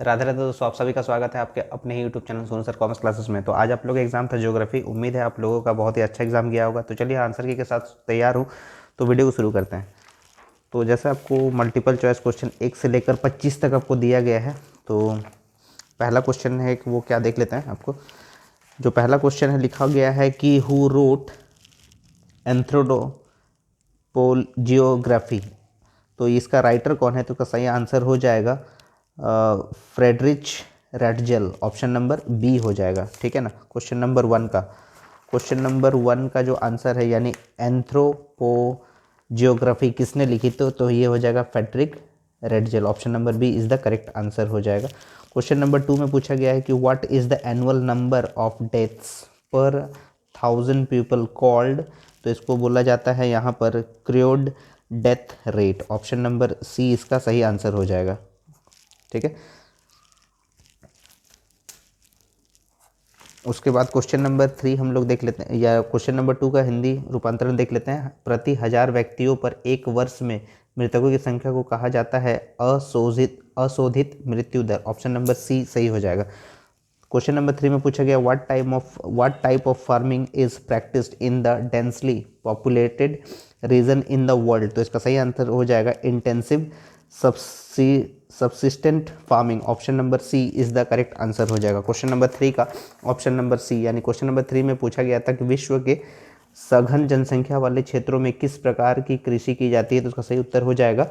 राधे राधे दोस्तों, आप सभी का स्वागत है आपके अपने ही YouTube channel Sonu sir commerce classes में। तो आज आप लोग का एग्जाम था ज्योग्राफी। उम्मीद है आप लोगों का बहुत ही अच्छा एग्जाम गया होगा। तो चलिए आंसर की के साथ तैयार हूँ, तो वीडियो को शुरू करते हैं। तो जैसे आपको मल्टीपल चॉइस क्वेश्चन 1 से लेकर 25 तक आपको दिया गया है। तो पहला क्वेश्चन है वो क्या देख लेते हैं। आपको जो पहला क्वेश्चन है लिखा गया है कि हु रोट एंथ्रोपोजियोग्राफी। तो इसका राइटर कौन है? तो इसका सही आंसर हो जाएगा फ्रेडरिच रैटजेल। ऑप्शन नंबर बी हो जाएगा। ठीक है ना। क्वेश्चन नंबर वन का जो आंसर है यानी एंथ्रोपोजियोग्राफी किसने लिखी? तो ये हो जाएगा Friedrich Ratzel. Option number B is the correct answer हो जाएगा। क्वेश्चन नंबर टू में पूछा गया है कि what is the annual number of deaths पर 1000 पीपल कॉल्ड। तो इसको बोला जाता है यहाँ पर crude death rate. Option number C इसका सही आंसर हो जाएगा। ठीक है। उसके बाद क्वेश्चन नंबर थ्री हम लोग देख लेते हैं, या क्वेश्चन नंबर टू का हिंदी रूपांतरण देख लेते हैं। प्रति 1000 व्यक्तियों पर एक वर्ष में मृतकों की संख्या को कहा जाता है अशोधित मृत्यु दर। ऑप्शन नंबर सी सही हो जाएगा। क्वेश्चन नंबर थ्री में पूछा गया what type of farming is practised in the densely populated region in the world. तो इसका सही आंसर हो जाएगा intensive subsistence farming. Option number C is the correct answer हो जाएगा क्वेश्चन नंबर थ्री का। ऑप्शन नंबर सी यानी question number three में पूछा गया था कि विश्व के सघन जनसंख्या वाले क्षेत्रों में किस प्रकार की कृषि की जाती है। तो उसका सही उत्तर हो जाएगा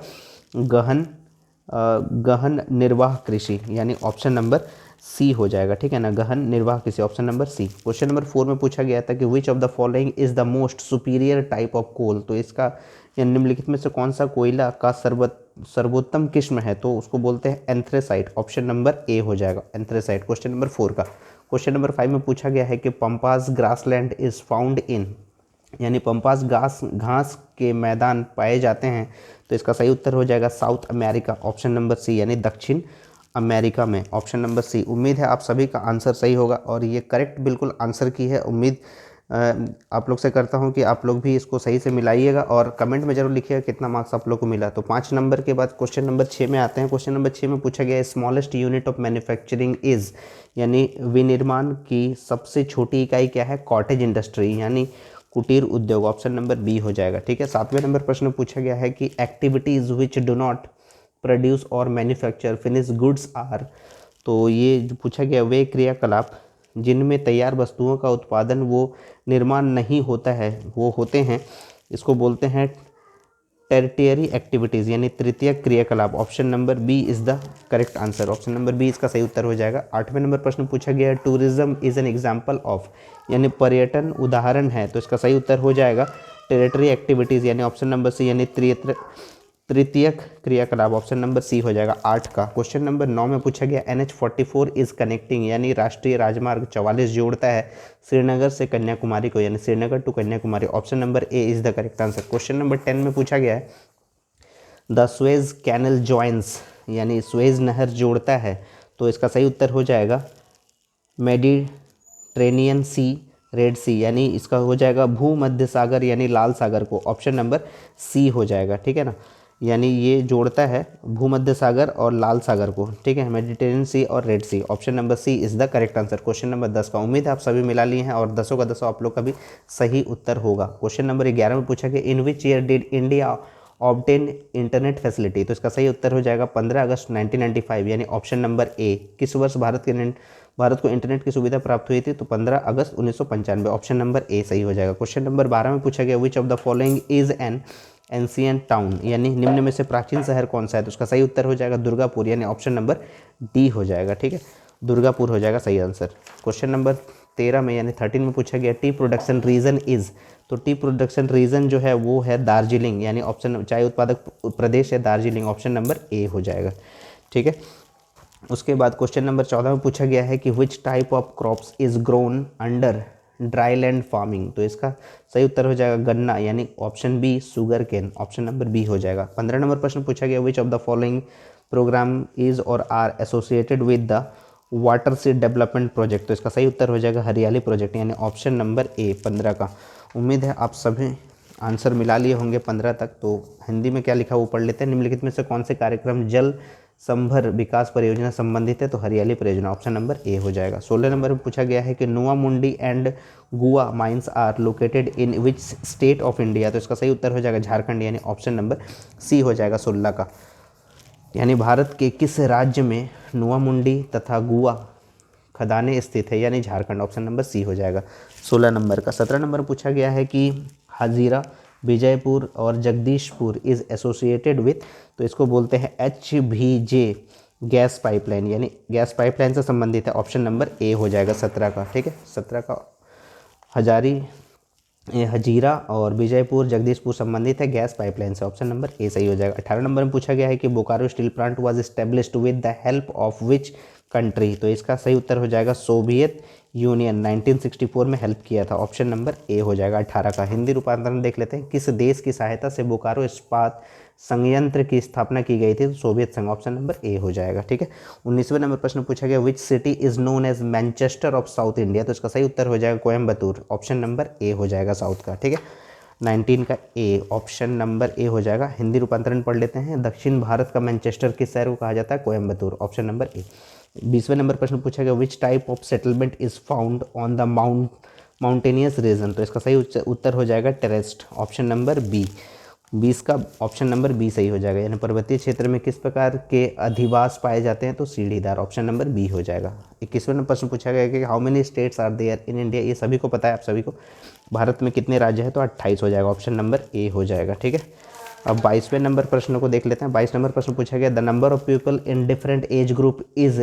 गहन निर्वाह कृषि, यानी ऑप्शन नंबर सी हो जाएगा। ठीक है ना, गहन निर्वाह कृषि, option number C. Question number four में पूछा गया था कि which of the following is the most superior type of coal. तो इसका या निम्नलिखित में से कौन सा कोयला का सर्वोत्तम किस्म है? तो उसको बोलते हैं एंथ्रेसाइट। ऑप्शन नंबर ए हो जाएगा एंथ्रेसाइट क्वेश्चन नंबर फोर का। क्वेश्चन नंबर फाइव में पूछा गया है कि pampas grassland is found in, यानी पंपास घास के मैदान पाए जाते हैं। तो इसका सही उत्तर हो जाएगा South America. Option number C यानी दक्षिण अमेरिका में। Option number C. उम्मीद है आप सभी का आंसर सही होगा और ये करेक्ट बिल्कुल आंसर की है। उम्मीद आप लोग से करता हूँ कि आप लोग भी इसको सही से मिलाइएगा और कमेंट में जरूर लिखिएगा कितना मार्क्स आप लोग को मिला। तो 5 नंबर के बाद क्वेश्चन नंबर 6 में आते हैं। क्वेश्चन नंबर 6 में पूछा गया smallest unit of manufacturing is, यानी विनिर्माण की सबसे छोटी इकाई क्या है? कॉटेज इंडस्ट्री, यानी कुटीर उद्योग। ऑप्शन नंबर बी हो जाएगा। ठीक है। 7वें नंबर प्रश्न में पूछा गया है कि activities which do not produce और मैन्युफैक्चर फिनिश गुड्स आर। तो ये जो पूछा गया वे क्रियाकलाप जिनमें तैयार वस्तुओं का उत्पादन वो निर्माण नहीं होता है वो होते हैं, इसको बोलते हैं टेरिटरी एक्टिविटीज़, यानी तृतीय क्रियाकलाप। Option number B is the correct answer. Option number B इसका सही उत्तर हो जाएगा। 8वें नंबर प्रश्न पूछा गया है tourism is an example of, यानी पर्यटन उदाहरण है। तो इसका सही उत्तर हो जाएगा टेरिटरी एक्टिविटीज़, यानी ऑप्शन नंबर सी यानी तृतीयक क्रियाकलाप। ऑप्शन नंबर सी हो जाएगा 8 का। क्वेश्चन नंबर 9 में पूछा गया NH44 इज कनेक्टिंग, यानी राष्ट्रीय राजमार्ग 44 जोड़ता है श्रीनगर से कन्याकुमारी को, यानी Srinagar to Kanyakumari. Option number A is the correct answer. Question number 10 में पूछा गया है द स्वेज कैनल जॉइंस, यानी स्वेज नहर जोड़ता है। तो इसका सही उत्तर हो जाएगा मेडिटेरेनियन सी रेड सी, यानी इसका हो जाएगा भूमध्य सागर यानी लाल सागर को। ऑप्शन नंबर सी हो जाएगा। ठीक है ना, यानी ये जोड़ता है भूमध्य सागर और लाल सागर को। ठीक है, मेडिटेरियन सी और red sea. Option number C is the correct answer question number 10 का। उम्मीद है आप सभी मिला लिए हैं और 10 का 10 आप लोग का भी सही उत्तर होगा। क्वेश्चन नंबर 11 में पूछा गया in which year did India obtain internet facility. तो इसका सही उत्तर हो जाएगा 15 अगस्त 1995, यानी ऑप्शन नंबर ए। किस वर्ष भारत को इंटरनेट की सुविधा प्राप्त हुई थी? तो 15 अगस्त 1995। ऑप्शन नंबर ए सही हो जाएगा। क्वेश्चन नंबर 12 में पूछा गया which of the following is an ancient town, यानी निम्न में से प्राचीन शहर कौन सा है? तो उसका सही उत्तर हो जाएगा दुर्गापुर, यानी ऑप्शन नंबर डी हो जाएगा। ठीक है, दुर्गापुर हो जाएगा सही आंसर। क्वेश्चन नंबर 13 में यानी 13 में पूछा गया टी प्रोडक्शन रीजन इज। तो टी प्रोडक्शन रीजन जो है वो है दार्जिलिंग, यानी ऑप्शन चाय उत्पादक प्रदेश है दार्जिलिंग। ऑप्शन नंबर ए हो जाएगा। ठीक है। उसके बाद क्वेश्चन नंबर 14 में पूछा गया है कि which type of crops is grown under dry land farming. तो इसका सही उत्तर हो जाएगा गन्ना, यानी option B sugar cane. Option number B हो जाएगा। 15 नंबर प्रश्न पूछा गया which of the following programme is or are associated with the watershed development project. तो इसका सही उत्तर हो जाएगा हरियाली प्रोजेक्ट, यानी ऑप्शन नंबर ए 15 का। उम्मीद है आप सभी आंसर मिला लिए होंगे 15 तक। तो हिंदी में क्या लिखा वो पढ़ लेते हैं। निम्नलिखित में से कौन से कार्यक्रम जल संभर विकास परियोजना संबंधित है, तो हरियाली परियोजना, ऑप्शन नंबर ए हो जाएगा। 16 नंबर में पूछा गया है कि नोवा मुंडी and Gua mines are located in which state of India, तो इसका सही उत्तर हो जाएगा झारखंड, यानी ऑप्शन नंबर सी हो जाएगा 16 का। यानी भारत के किस राज्य में नोवा मुंडी तथा गुआ खदानें स्थित है, यानी झारखंड, ऑप्शन नंबर सी हो जाएगा 16 नंबर का। 17 नंबर पूछा गया है कि हाजीरा, विजयपुर और जगदीशपुर इज़ एसोसिएटेड विथ, तो इसको बोलते हैं HVJ गैस पाइपलाइन, यानी गैस पाइपलाइन से संबंधित है, ऑप्शन नंबर ए हो जाएगा 17 का। ठीक है, 17 का हजीरा और विजयपुर जगदीशपुर संबंधित है गैस पाइपलाइन से, ऑप्शन नंबर ए सही हो जाएगा। 18 नंबर में पूछा गया है कि Bokaro steel plant was established with the help of which country, तो इसका सही उत्तर हो जाएगा सोवियत यूनियन, 1964 में हेल्प किया था, ऑप्शन नंबर ए हो जाएगा 18 का। हिंदी रूपांतरण देख लेते हैं, किस देश की सहायता से बोकारो इस्पात संयंत्र की स्थापना की गई थी, तो सोवियत संघ, ऑप्शन नंबर ए हो जाएगा। ठीक है, 19वें नंबर प्रश्न पूछा गया which city is known as Manchester of South India, तो इसका सही उत्तर हो जाएगा कोयम्बतूर, ऑप्शन नंबर ए हो जाएगा साउथ का। ठीक है, 19 का ए, ऑप्शन नंबर ए हो जाएगा। हिंदी रूपांतरण पढ़ लेते हैं, दक्षिण भारत का मैनचेस्टर किस शहर को कहा जाता है, कोयम्बतूर, ऑप्शन नंबर ए। 20वें नंबर प्रश्न पूछा गया which type of settlement is found on the mountainous region, तो इसका सही उत्तर हो जाएगा टेरेस्ट, ऑप्शन नंबर बी। 20 का ऑप्शन नंबर बी सही हो जाएगा, यानी पर्वतीय क्षेत्र में किस प्रकार के अधिवास पाए जाते हैं, तो सीढ़ीदार, ऑप्शन नंबर बी हो जाएगा। 21वें नंबर प्रश्न पूछा गया कि how many states are there in India, ये सभी को पता है आप सभी को, भारत में कितने राज्य हैं, तो 28 हो जाएगा, ऑप्शन नंबर ए हो जाएगा। ठीक है, अब 22वें नंबर प्रश्न को देख लेते हैं। 22 नंबर प्रश्न पूछा गया the number of people in different age group is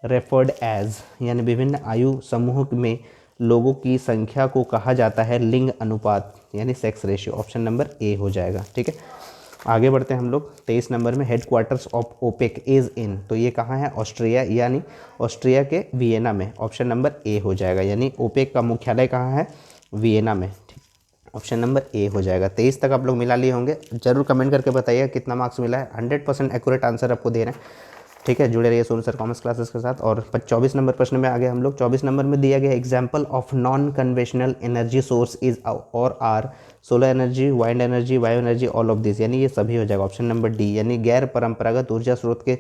referred as, यानी विभिन्न आयु समूह में लोगों की संख्या को कहा जाता है लिंग अनुपात, यानी सेक्स रेशियो, ऑप्शन नंबर ए हो जाएगा। ठीक है, आगे बढ़ते हैं हम लोग। 23 नंबर में head quarters of OPEC is in, तो ये कहाँ है, ऑस्ट्रिया, यानी ऑस्ट्रिया के वियना में, ऑप्शन नंबर ए हो जाएगा, यानी ओपेक का मुख्यालय कहाँ है, वियना में, ठीक, ऑप्शन नंबर ए हो जाएगा। 23 तक आप लोग मिला लिए होंगे, जरूर कमेंट करके बताइएगा कितना मार्क्स मिला है। 100% एक्यूरेट आंसर आपको दे रहे हैं। ठीक है, जुड़े रहिए सोनू सर कॉमर्स क्लासेस के साथ। और 24 नंबर प्रश्न में आगे हम लोग 24 नंबर में दिया गया example of non conventional energy source is or are solar energy, wind energy, bio energy, all of this, यानी ये सभी हो जाएगा, ऑप्शन नंबर डी, यानी गैर परंपरागत ऊर्जा स्रोत के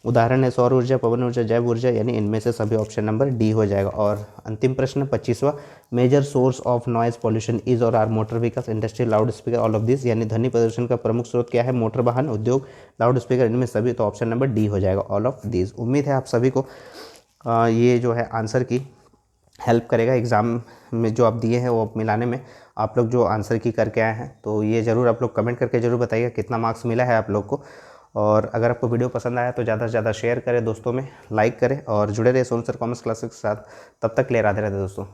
उदाहरण है सौर ऊर्जा, पवन ऊर्जा, जैव ऊर्जा, यानी इनमें से सभी, ऑप्शन नंबर डी हो जाएगा। और अंतिम प्रश्न 25वां major source of noise pollution is or are motor vehicles, industry, loudspeaker, all of this, यानी ध्वनि प्रदूषण का प्रमुख स्रोत क्या है, मोटर वाहन, उद्योग, लाउड स्पीकर, इनमें सभी, तो ऑप्शन नंबर डी हो जाएगा, ऑल ऑफ दिस। उम्मीद है आप सभी को ये जो है आंसर की हेल्प करेगा एग्ज़ाम में जो आप दिए हैं वो मिलाने में। आप लोग जो आंसर की करके आए हैं तो ये ज़रूर आप लोग कमेंट करके ज़रूर बताइए कितना मार्क्स मिला है आप लोग को। और अगर आपको वीडियो पसंद आया तो ज़्यादा से ज़्यादा शेयर करें दोस्तों में, लाइक करें और जुड़े रहे सोनू सर कॉमर्स क्लासेस के साथ। तब तक ले राधे राधे दोस्तों।